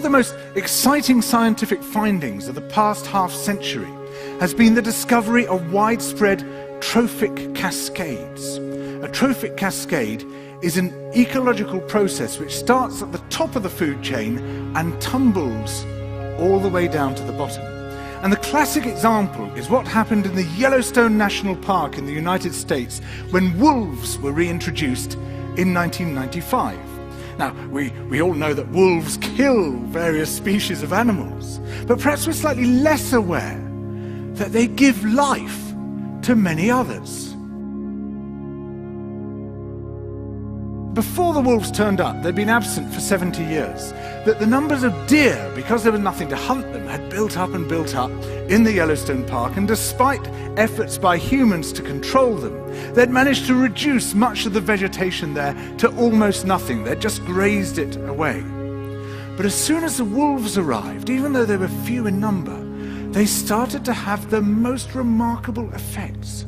of the most exciting scientific findings of the past half-century has been the discovery of widespread trophic cascades. A trophic cascade is an ecological process which starts at the top of the food chain and tumbles all the way down to the bottom. And the classic example is what happened in the Yellowstone National Park in the United States when wolves were reintroduced in 1995. Now, we all know that wolves kill various species of animals, but perhaps we're slightly less aware that they give life to many others. Before the wolves turned up, they'd been absent for 70 years, that the numbers of deer, because there was nothing to hunt them, had built up in the Yellowstone Park, and despite efforts by humans to control them, they'd managed to reduce much of the vegetation there to almost nothing. They'd just grazed it away. But as soon as the wolves arrived, even though they were few in number, they started to have the most remarkable effects.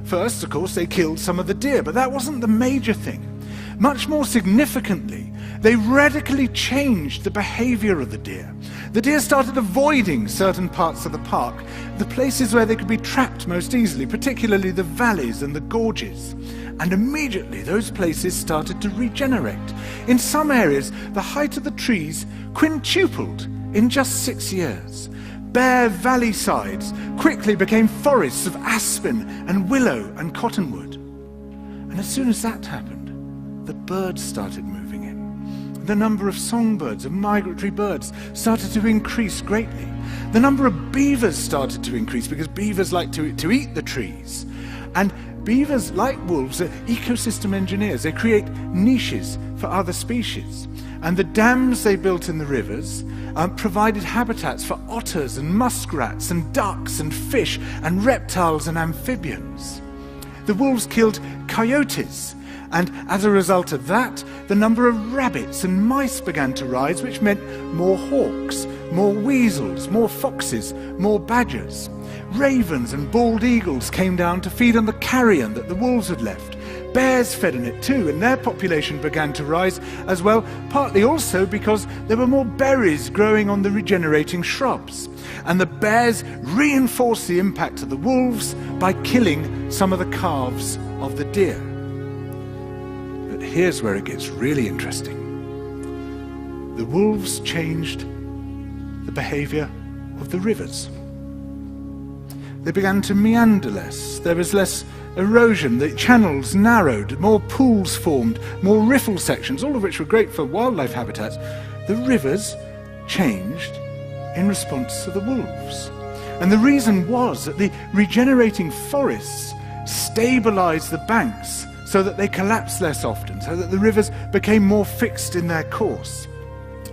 First, of course, they killed some of the deer, but that wasn't the major thing. Much more significantly, they radically changed the behavior of the deer. The deer started avoiding certain parts of the park, the places where they could be trapped most easily, particularly the valleys and the gorges. And immediately those places started to regenerate. In some areas, the height of the trees quintupled in just 6 years. Bare valley sides quickly became forests of aspen and willow and cottonwood. And as soon as that happened, the birds started moving in. The number of songbirds and migratory birds started to increase greatly. The number of beavers started to increase because beavers like to eat the trees. And beavers, like wolves, are ecosystem engineers. They create niches for other species. And the dams they built in the rivers provided habitats for otters and muskrats and ducks and fish and reptiles and amphibians. The wolves killed coyotes, and as a result of that, the number of rabbits and mice began to rise, which meant more hawks, more weasels, more foxes, more badgers. Ravens and bald eagles came down to feed on the carrion that the wolves had left. Bears fed on it too, and their population began to rise as well, partly also because there were more berries growing on the regenerating shrubs. And the bears reinforced the impact of the wolves by killing some of the calves of the deer. But here's where it gets really interesting. The wolves changed the behavior of the rivers. They began to meander less. There was less erosion. The channels narrowed. More pools formed. More riffle sections, all of which were great for wildlife habitats. The rivers changed in response to the wolves. And the reason was that the regenerating forests stabilized the banks so that they collapsed less often, so that the rivers became more fixed in their course.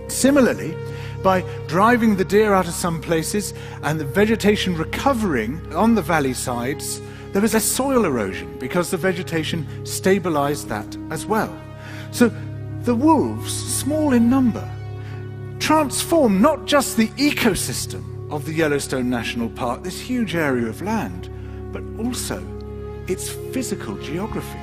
Similarly, by driving the deer out of some places and the vegetation recovering on the valley sides, there was a soil erosion because the vegetation stabilized that as well. So the wolves, small in number, transformed not just the ecosystem of the Yellowstone National Park, this huge area of land, but also its physical geography.